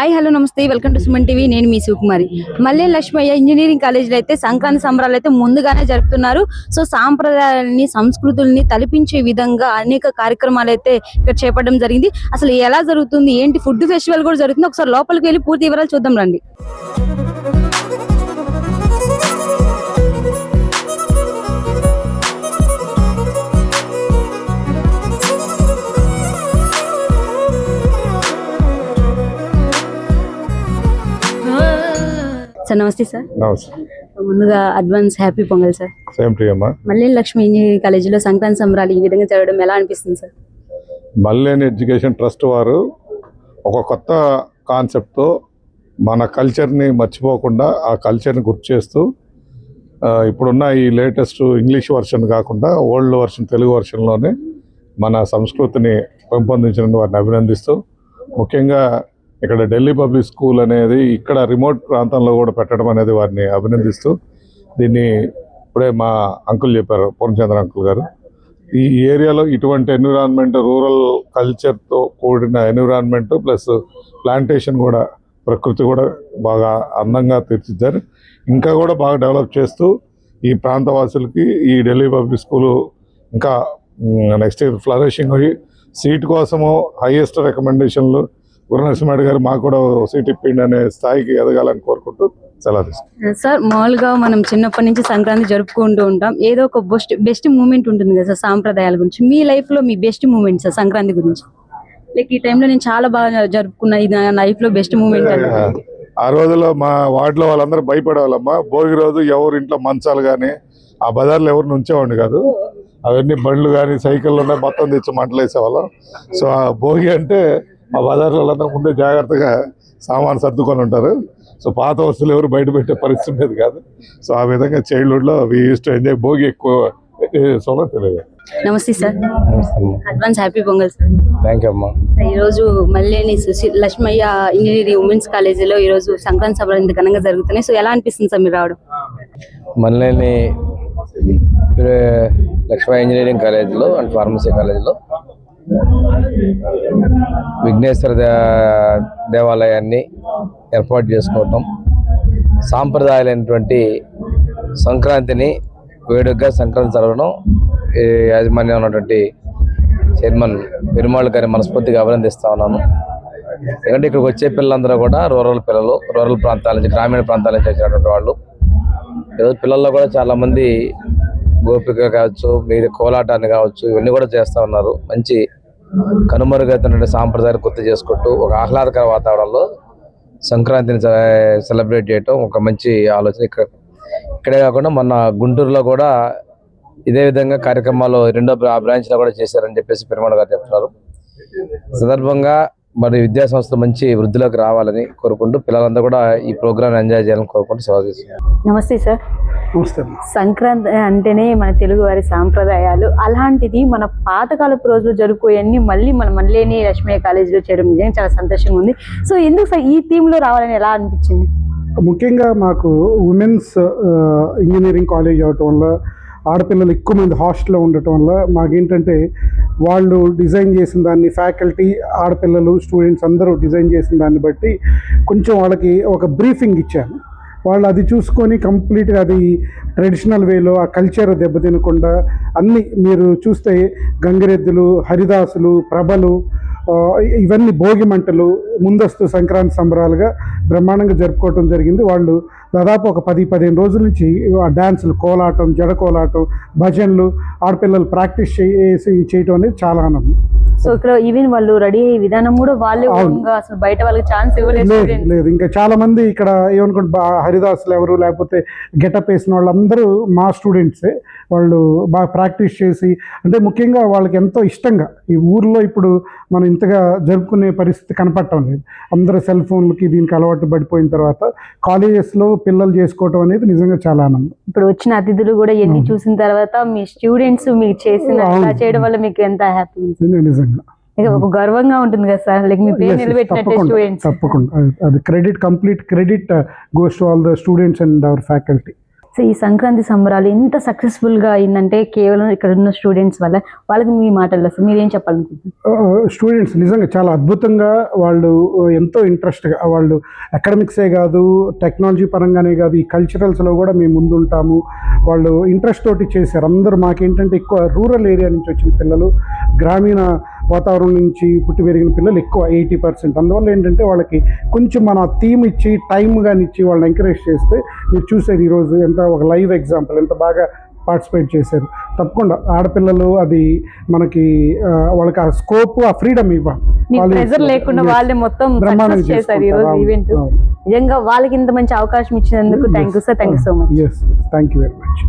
Hi hello నమస్తే welcome to Suman TV. నేను మీ శివకుమారి. మల్లె లక్ష్మయ్య ఇంజనీరింగ్ కాలేజీలో అయితే సంక్రాంతి సంబరాలు అయితే ముందుగానే జరుపుతున్నారు. సో సాంప్రదాయాలని సంస్కృతుల్ని తలపించే విధంగా అనేక కార్యక్రమాలు అయితే ఇక్కడ చేపట్టడం జరిగింది. అసలు ఎలా జరుగుతుంది, ఏంటి ఫుడ్ ఫెస్టివల్ కూడా జరుగుతుంది, ఒకసారి లోపలికి వెళ్ళి పూర్తి వివరాలు చూద్దాం రండి. సార్ నమస్తే సార్. ముందుగా advance happy Pongal sir. Same to you అమ్మా. మల్లేని లక్ష్మి ఇంజనీరింగ్ కాలేజీలో సంక్రాంతి సంబరాలు ఈ విధంగా జరగడం ఎలా అనిపిస్తుంది సార్? మల్లేని ఎడ్యుకేషన్ ట్రస్ట్ వారు ఒక కొత్త కాన్సెప్ట్తో మన కల్చర్ని మర్చిపోకుండా ఆ కల్చర్ని గుర్తు చేస్తూ ఇప్పుడున్న ఈ లేటెస్ట్ ఇంగ్లీష్ వర్షన్ కాకుండా ఓల్డ్ వర్షన్ తెలుగు వర్షన్లోనే మన సంస్కృతిని పెంపొందించిన వారిని అభినందిస్తూ, ముఖ్యంగా ఇక్కడ ఢిల్లీ పబ్లిక్ స్కూల్ అనేది ఇక్కడ రిమోట్ ప్రాంతంలో కూడా పెట్టడం అనేది వారిని అభినందిస్తూ, దీన్ని ఇప్పుడే మా అంకుల్ చెప్పారు, పూర్ణచంద్ర అంకుల్ గారు, ఈ ఏరియాలో ఇటువంటి ఎన్విరాన్మెంట్, రూరల్ కల్చర్తో కూడిన ఎన్విరాన్మెంట్ ప్లస్ ప్లాంటేషన్ కూడా, ప్రకృతి కూడా బాగా అందంగా తీర్చిద్దారు. ఇంకా కూడా బాగా డెవలప్ చేస్తూ ఈ ప్రాంతవాసులకి ఈ ఢిల్లీ పబ్లిక్ స్కూలు ఇంకా నెక్స్ట్ ఇయర్ ఫ్లరిషింగ్ అయ్యి సీట్ కోసము హైయెస్ట్ రికమెండేషన్లు గురునరసింహరెడ్డి గారు మాకు కూడా సీట్ ఇప్పిండి అనే స్థాయికి ఎదగాలని కోరుకుంటూ సెలవు తీసుకుంటాం. సార్ మామూలుగా మనం చిన్నప్పటి నుంచి సంక్రాంతి జరుపుకుంటూ ఉంటాం, ఏదో ఒక బెస్ట్ మూమెంట్ ఉంటుంది కదా సార్ సాంప్రదాయాల గురించి. మీ లైఫ్ లో మీ బెస్ట్ మూమెంట్ సార్ సంక్రాంతి గురించి? లైక్ ఈ టైంలో నేను చాలా బాగా జరుపుకున్నా, ఇది నా లైఫ్ లో బెస్ట్ మూమెంట్. ఆ రోజుల్లో మా వార్డులో వాళ్ళందరూ భయపడేవాళ్ళమ్మా. భోగి రోజు ఎవరి ఇంట్లో మంచాలు కానీ ఆ బజార్లో ఎవరిని ఉంచేవాడిని కాదు. అవన్నీ బండ్లు కానీ సైకిళ్ళు ఉన్నాయి, మొత్తం తెచ్చి మంటలు వేసేవాళ్ళం. సో ఆ భోగి అంటే ఆ బజార్లో వాళ్ళందరూ ముందే జాగ్రత్తగా సామాను సర్దుకొని ఉంటారు. సో పాత వస్తువులు ఎవరు బయట పెట్టే పరిస్థితి ఉండేది కాదు. సో ఆ విధంగా చైల్డ్హుడ్లో we use to enjoy Bhogi ఎక్కువ సోలో తెలియదు. నమస్తే sir. Advance happy Pongal sir. Thank you అమ్మా. ఈ రోజు మల్లేని లక్ష్మయ్య ఇంజనీరింగ్ ఉమెన్స్ కాలేజీలో ఈ రోజు సంక్రాంతి సభలు ఇంత ఘనంగా జరుగుతున్నాయి. సో ఎలా అనిపిస్తుంది సార్ మీరు రావడం? మల్లేని లక్ష్మయ్య ఇంజనీరింగ్ కాలేజీలో అండ్ ఫార్మసీ కాలేజీలో విఘ్నేశ్వర దేవాలయాన్ని ఏర్పాటు చేసుకోవటం, సాంప్రదాయాలైనటువంటి సంక్రాంతిని వేడుకగా సంక్రాంతి జరగడం యాజమాన్యం ఉన్నటువంటి చైర్మన్ పెరుమాళ్ గారిని మనస్ఫూర్తిగా అభినందిస్తా ఉన్నాను. ఎందుకంటే ఇక్కడికి వచ్చే పిల్లలందరూ కూడా రూరల్ పిల్లలు, రూరల్ ప్రాంతాల నుంచి, గ్రామీణ ప్రాంతాల నుంచి వచ్చినటువంటి వాళ్ళు. ఈరోజు పిల్లల్లో కూడా చాలామంది గోపిక కావచ్చు, మీరు కోలాటాన్ని కావచ్చు, ఇవన్నీ కూడా చేస్తూ ఉన్నారు. మంచి కనుమరుగైతున్న సాంప్రదాయాలు గుర్తు చేసుకుంటూ ఒక ఆహ్లాదకర వాతావరణంలో సంక్రాంతిని సెలబ్రేట్ చేయటం ఒక మంచి ఆలోచన. ఇక్కడే కాకుండా మొన్న గుంటూరులో కూడా ఇదే విధంగా కార్యక్రమాలు రెండో బ్రాంచ్లో కూడా చేశారని చెప్పేసి పెరుమాళ్ గారు చెప్తున్నారు. సందర్భంగా మరి విద్యా సంస్థ మంచి వృద్ధిలోకి రావాలని కోరుకుంటూ పిల్లలందరూ కూడా ఈ ప్రోగ్రామ్ ఎంజాయ్ చేయాలని కోరుకుంటూ సెలవు తీసుకున్నారు. నమస్తే సార్. నమస్తే. సంక్రాంతి అంటేనే మన తెలుగు వారి సాంప్రదాయాలు, అలాంటిది మన పాతకాలపు రోజులు జరుపుకోయన్ని మళ్ళీ మన మల్లేని లక్ష్మయ్య కాలేజీలో చేయడం నిజంగా చాలా సంతోషంగా ఉంది. సో ఎందుకు సార్ ఈ థీమ్లో రావాలని ఎలా అనిపించింది? ముఖ్యంగా మాకు ఉమెన్స్ ఇంజనీరింగ్ కాలేజ్ అవటం వల్ల, ఆడపిల్లలు ఎక్కువ మంది హాస్టల్లో ఉండటం వల్ల మాకేంటంటే వాళ్ళు డిజైన్ చేసిన దాన్ని, ఫ్యాకల్టీ, ఆడపిల్లలు, స్టూడెంట్స్ అందరూ డిజైన్ చేసిన దాన్ని బట్టి కొంచెం వాళ్ళకి ఒక బ్రీఫింగ్ ఇచ్చాను. వాళ్ళు అది చూసుకొని కంప్లీట్గా అది ట్రెడిషనల్ వేలో ఆ కల్చర్ దెబ్బతినకుండా అన్నీ మీరు చూస్తే గంగిరెద్దులు, హరిదాసులు, ప్రభలు, ఇవన్నీ భోగి మంటలు ముందస్తు సంక్రాంతి సంబరాలుగా బ్రహ్మాండంగా జరుపుకోవటం జరిగింది. వాళ్ళు దాదాపు ఒక 10-15 రోజుల నుంచి ఆ డ్యాన్సులు, కోలాటం, జడ కోలాటం, భజనలు ఆడపిల్లలు ప్రాక్టీస్ చేయటం అనేది చాలా ఆనందం. సో ఇక్కడ ఈవెన్ వాళ్ళు రెడీ అయ్యే విధానం కూడా వాళ్ళే, అసలు బయట వాళ్ళకి ఛాన్స్ లేదు. ఇంకా చాలా మంది ఇక్కడ ఏమనుకుంటే హరిదాసులు ఎవరు, లేకపోతే గెటప్ వేసిన వాళ్ళందరూ మా స్టూడెంట్సే. వాళ్ళు బాగా ప్రాక్టీస్ చేసి, అంటే ముఖ్యంగా వాళ్ళకి ఎంతో ఇష్టంగా, ఈ ఊర్లో ఇప్పుడు మనం ఇంతగా జరుపుకునే పరిస్థితి కనపడటం లేదు. అందరూ సెల్ ఫోన్లకి దీనికి అలవాటు పడిపోయిన తర్వాత కాలేజెస్లో పిల్లలు చేసుకోవటం అనేది నిజంగా చాలా ఆనందం. ఇప్పుడు వచ్చిన అతిథులు కూడా ఎన్ని చూసిన తర్వాత మీ స్టూడెంట్స్ మీకు చేయడం వల్ల మీకు ఎంత హ్యాపీ, నిజంగా ఒక గర్వంగా ఉంటుంది కదా సార్? లైక్ మీ పేరు నిలబెట్టినట్టే స్టూడెంట్స్. తప్పకుండా అది complete credit goes to all the students and hour faculty. So ఈ సంక్రాంతి సంబరాలు ఎంత సక్సెస్ఫుల్ గా అయిందంటే కేవలం ఇక్కడ ఉన్న స్టూడెంట్స్ వల్ల. వాళ్ళకి మీ మాటల్లో అసలు మీరేం చెప్పాలనుకుంటున్నారు? స్టూడెంట్స్ నిజంగా చాలా అద్భుతంగా వాళ్ళు ఎంతో ఇంట్రెస్ట్గా వాళ్ళు అకాడమిక్సే కాదు, టెక్నాలజీ పరంగానే కాదు, ఈ కల్చరల్స్లో కూడా మేము ముందుంటాము వాళ్ళు ఇంట్రెస్ట్ తోటి చేశారు. అందరూ మాకేంటంటే ఎక్కువ రూరల్ ఏరియా నుంచి వచ్చిన పిల్లలు, గ్రామీణ వాతావరణం నుంచి పుట్టి పెరిగిన పిల్లలు ఎక్కువ 80%. అందువల్ల ఏంటంటే వాళ్ళకి కొంచెం మన థీమ్ ఇచ్చి టైం కానీ ఇచ్చి వాళ్ళని ఎంకరేజ్ చేస్తే మీరు చూసారు ఈరోజు ఎంత ఒక లైవ్ ఎగ్జాంపుల్ ఎంత బాగా పార్టిసిపేట్ చేశారు. తప్పకుండా ఆడపిల్లలు అది మనకి వాళ్ళకి ఆ స్కోప్ ఆ ఫ్రీడమ్ ఇవ్వాలి. ప్రెజర్ లేకుండా వాళ్ళే మొత్తం సక్సెస్ చేశారు ఈ రోజు ఈవెంట్. నిజంగా వాళ్ళకి ఇంత మంచి అవకాశం ఇచ్చినందుకు thank you sir, thank you so much. Yes, thank you very much.